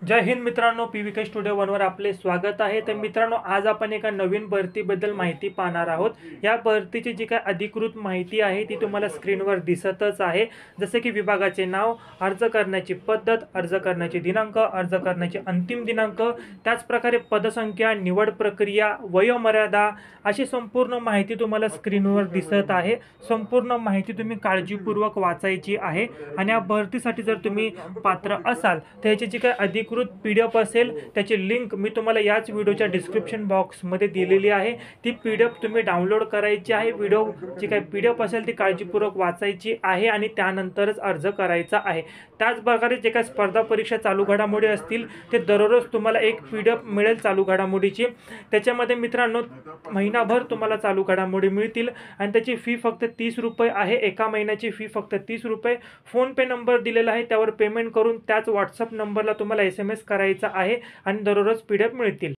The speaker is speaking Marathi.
जय हिंद मित्रांनो, PVK स्टुडिओ वनवर आपले स्वागत आहे। तर मित्रांनो, आज आपण एका नवीन भरतीबद्दल माहिती पाहणार आहोत। या भरतीची जी काही अधिकृत माहिती आहे ती तुम्हाला स्क्रीनवर दिसतच आहे। जसे की विभागाचे नाव, अर्ज करण्याची पद्धत, अर्ज करण्याची दिनांक, अर्ज करण्याची अंतिम दिनांक, त्याच प्रकारे पदसंख्या, निवड प्रक्रिया, वयोमर्यादा अशी संपूर्ण माहिती तुम्हाला स्क्रीनवर दिसत आहे। संपूर्ण माहिती तुम्ही काळजीपूर्वक वाचायची आहे आणि या भरतीसाठी जर तुम्ही पात्र असाल तर याची जी काही अधिकृत PDF असेल त्याची लिंक मी तुम्हाला याच व्हिडिओच्या डिस्क्रिप्शन बॉक्समध्ये दिलेली आहे। ती PDF तुम्ही डाउनलोड करायची आहे। व्हिडिओ जी काही PDF असेल ती काळजीपूर्वक वाचायची आहे आणि त्यानंतरच अर्ज करायचा आहे। त्याच प्रकारे जे काही स्पर्धा परीक्षा चालू घडामोडी असतील ते दररोज तुम्हाला एक PDF मिळेल चालू घडामोडीची। त्याच्यामध्ये मित्रांनो महिनाभर तुम्हाला चालू घडामोडी मिळतील आणि त्याची फी फक्त 30 रुपये आहे। एका महिन्याची फी फक्त 30 रुपये। फोन पे नंबर दिलेला आहे, त्यावर पेमेंट करून त्याच WhatsApp नंबरला तुम्हाला SMS करायचा आहे आणि दररोज PDF मिळतील।